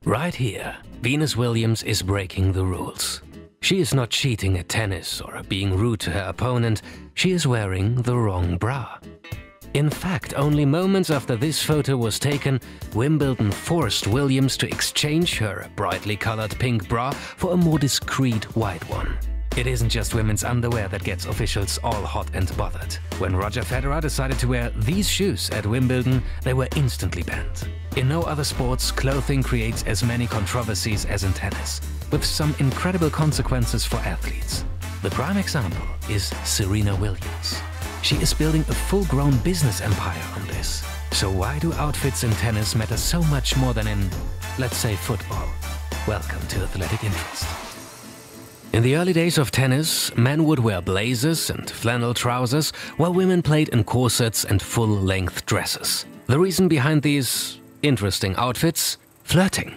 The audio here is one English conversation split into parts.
Right here, Venus Williams is breaking the rules. She is not cheating at tennis or being rude to her opponent, she is wearing the wrong bra. In fact, only moments after this photo was taken, Wimbledon forced Williams to exchange her brightly colored pink bra for a more discreet white one. It isn't just women's underwear that gets officials all hot and bothered. When Roger Federer decided to wear these shoes at Wimbledon, they were instantly banned. In no other sports, clothing creates as many controversies as in tennis, with some incredible consequences for athletes. The prime example is Serena Williams. She is building a full-grown business empire on this. So why do outfits in tennis matter so much more than in, let's say, football? Welcome to Athletic Interest. In the early days of tennis, men would wear blazers and flannel trousers, while women played in corsets and full-length dresses. The reason behind these interesting outfits? Flirting.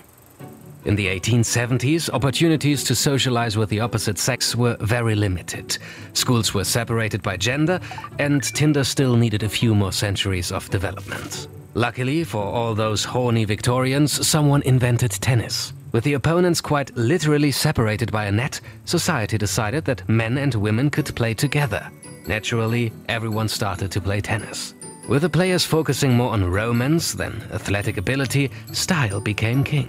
In the 1870s, opportunities to socialize with the opposite sex were very limited. Schools were separated by gender, and Tinder still needed a few more centuries of development. Luckily for all those horny Victorians, someone invented tennis. With the opponents quite literally separated by a net, society decided that men and women could play together. Naturally, everyone started to play tennis. With the players focusing more on romance than athletic ability, style became king.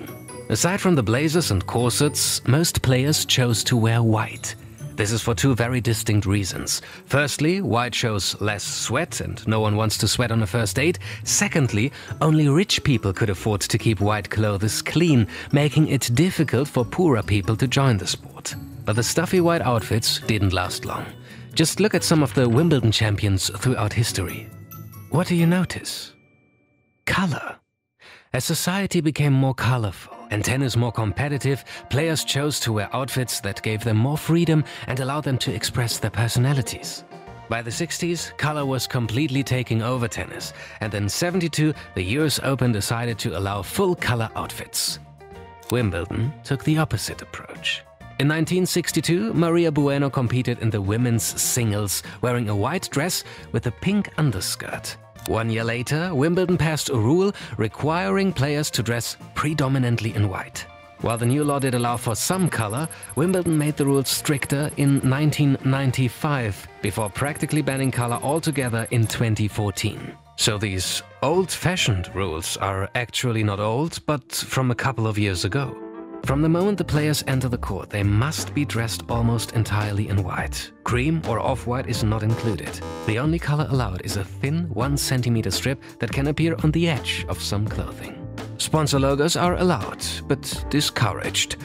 Aside from the blazers and corsets, most players chose to wear white. This is for two very distinct reasons. Firstly, white shows less sweat and no one wants to sweat on a first date. Secondly, only rich people could afford to keep white clothes clean, making it difficult for poorer people to join the sport. But the stuffy white outfits didn't last long. Just look at some of the Wimbledon champions throughout history. What do you notice? Color. As society became more colorful and tennis more competitive, players chose to wear outfits that gave them more freedom and allowed them to express their personalities. By the 60s, color was completely taking over tennis, and in '72, the US Open decided to allow full-color outfits. Wimbledon took the opposite approach. In 1962, Maria Bueno competed in the women's singles, wearing a white dress with a pink underskirt. 1 year later, Wimbledon passed a rule requiring players to dress predominantly in white. While the new law did allow for some color, Wimbledon made the rules stricter in 1995, before practically banning color altogether in 2014. So these old-fashioned rules are actually not old, but from a couple of years ago. From the moment the players enter the court, they must be dressed almost entirely in white. Cream or off-white is not included. The only color allowed is a thin 1 centimeter strip that can appear on the edge of some clothing. Sponsor logos are allowed, but discouraged.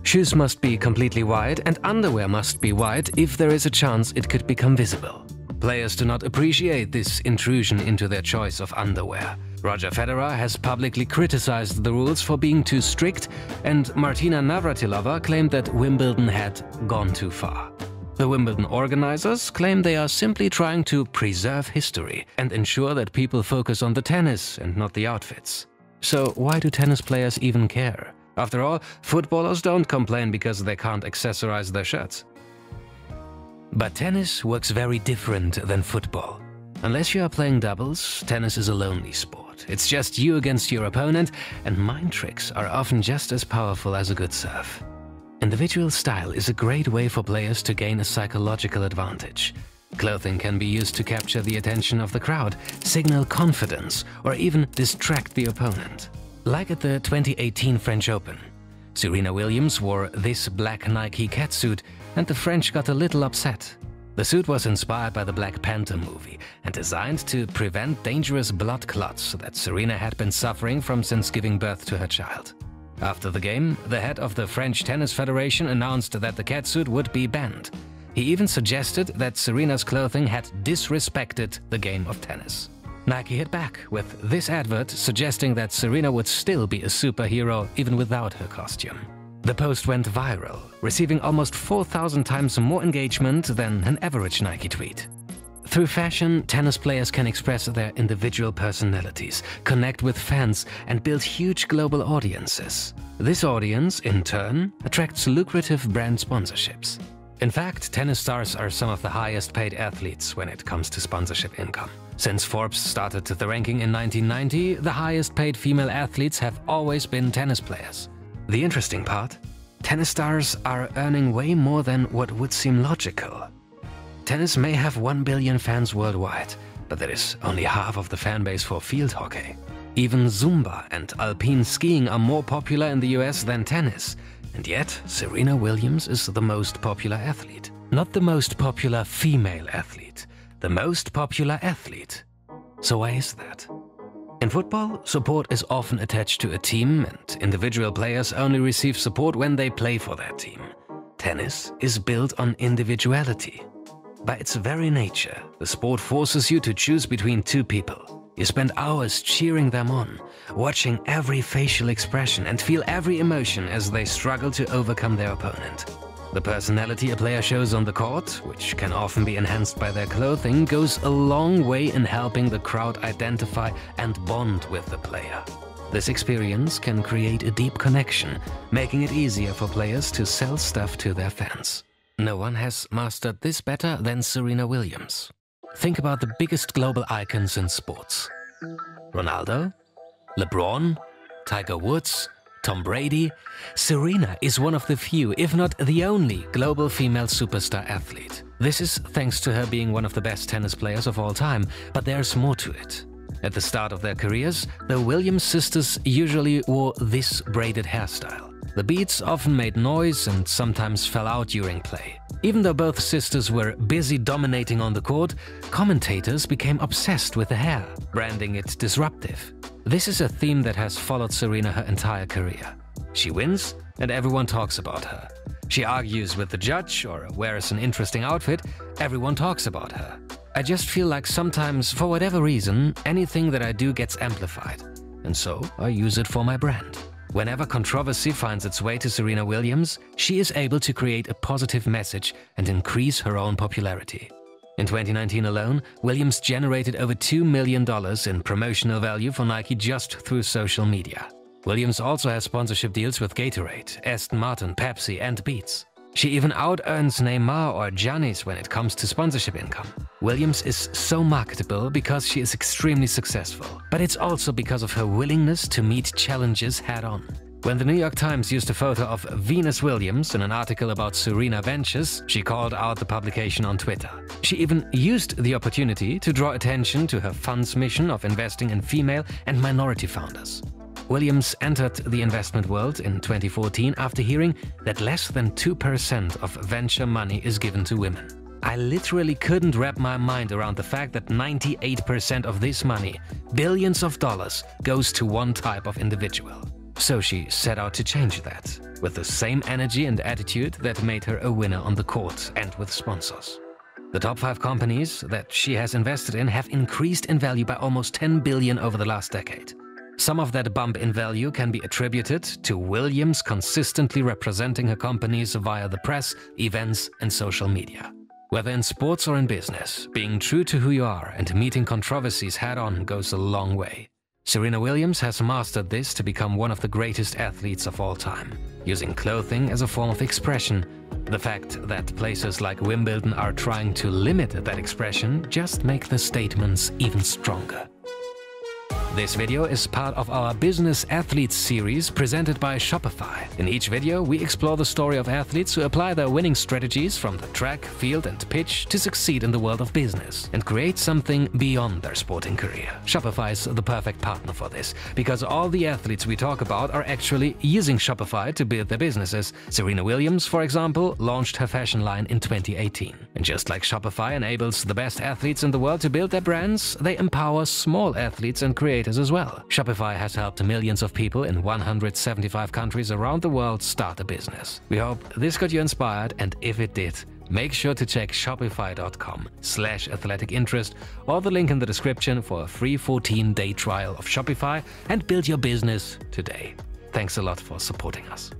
Shoes must be completely white and underwear must be white if there is a chance it could become visible. Players do not appreciate this intrusion into their choice of underwear. Roger Federer has publicly criticized the rules for being too strict, and Martina Navratilova claimed that Wimbledon had gone too far. The Wimbledon organizers claim they are simply trying to preserve history and ensure that people focus on the tennis and not the outfits. So why do tennis players even care? After all, footballers don't complain because they can't accessorize their shirts. But tennis works very different than football. Unless you are playing doubles, tennis is a lonely sport. It's just you against your opponent, and mind tricks are often just as powerful as a good serve. Individual style is a great way for players to gain a psychological advantage. Clothing can be used to capture the attention of the crowd, signal confidence, or even distract the opponent. Like at the 2018 French Open. Serena Williams wore this black Nike catsuit, and the French got a little upset. The suit was inspired by the Black Panther movie and designed to prevent dangerous blood clots that Serena had been suffering from since giving birth to her child. After the game, the head of the French Tennis Federation announced that the catsuit would be banned. He even suggested that Serena's clothing had disrespected the game of tennis. Nike hit back with this advert suggesting that Serena would still be a superhero even without her costume. The post went viral, receiving almost 4,000 times more engagement than an average Nike tweet. Through fashion, tennis players can express their individual personalities, connect with fans, and build huge global audiences. This audience, in turn, attracts lucrative brand sponsorships. In fact, tennis stars are some of the highest paid athletes when it comes to sponsorship income. Since Forbes started the ranking in 1990, the highest paid female athletes have always been tennis players. The interesting part? Tennis stars are earning way more than what would seem logical. Tennis may have 1 billion fans worldwide, but that is only half of the fan base for field hockey. Even Zumba and alpine skiing are more popular in the US than tennis, and yet Serena Williams is the most popular athlete. Not the most popular female athlete, the most popular athlete. So why is that? In football, support is often attached to a team, and individual players only receive support when they play for that team. Tennis is built on individuality. By its very nature, the sport forces you to choose between two people. You spend hours cheering them on, watching every facial expression and feel every emotion as they struggle to overcome their opponent. The personality a player shows on the court, which can often be enhanced by their clothing, goes a long way in helping the crowd identify and bond with the player. This experience can create a deep connection, making it easier for players to sell stuff to their fans. No one has mastered this better than Serena Williams. Think about the biggest global icons in sports. Ronaldo, LeBron, Tiger Woods, Tom Brady. Serena is one of the few, if not the only, global female superstar athlete. This is thanks to her being one of the best tennis players of all time, but there's more to it. At the start of their careers, the Williams sisters usually wore this braided hairstyle. The beads often made noise and sometimes fell out during play. Even though both sisters were busy dominating on the court, commentators became obsessed with the hair, branding it disruptive. This is a theme that has followed Serena her entire career. She wins, and everyone talks about her. She argues with the judge or wears an interesting outfit, everyone talks about her. I just feel like sometimes, for whatever reason, anything that I do gets amplified, and so I use it for my brand. Whenever controversy finds its way to Serena Williams, she is able to create a positive message and increase her own popularity. In 2019 alone, Williams generated over $2 million in promotional value for Nike just through social media. Williams also has sponsorship deals with Gatorade, Aston Martin, Pepsi, and Beats. She even out-earns Neymar or Giannis when it comes to sponsorship income. Williams is so marketable because she is extremely successful, but it's also because of her willingness to meet challenges head-on. When the New York Times used a photo of Venus Williams in an article about Serena Ventures, she called out the publication on Twitter. She even used the opportunity to draw attention to her fund's mission of investing in female and minority founders. Williams entered the investment world in 2014 after hearing that less than 2% of venture money is given to women. I literally couldn't wrap my mind around the fact that 98% of this money, billions of dollars, goes to one type of individual. So she set out to change that, with the same energy and attitude that made her a winner on the court and with sponsors. The top 5 companies that she has invested in have increased in value by almost 10 billion over the last decade. Some of that bump in value can be attributed to Williams consistently representing her companies via the press, events, and social media. Whether in sports or in business, being true to who you are and meeting controversies head-on goes a long way. Serena Williams has mastered this to become one of the greatest athletes of all time, using clothing as a form of expression. The fact that places like Wimbledon are trying to limit that expression just make the statements even stronger. This video is part of our Business Athletes series presented by Shopify. In each video, we explore the story of athletes who apply their winning strategies from the track, field, and pitch to succeed in the world of business and create something beyond their sporting career. Shopify is the perfect partner for this, because all the athletes we talk about are actually using Shopify to build their businesses. Serena Williams, for example, launched her fashion line in 2018. And just like Shopify enables the best athletes in the world to build their brands, they empower small athletes and creators as well. Shopify has helped millions of people in 175 countries around the world start a business. We hope this got you inspired, and if it did, make sure to check shopify.com/athleticinterest or the link in the description for a free 14-day trial of Shopify and build your business today. Thanks a lot for supporting us.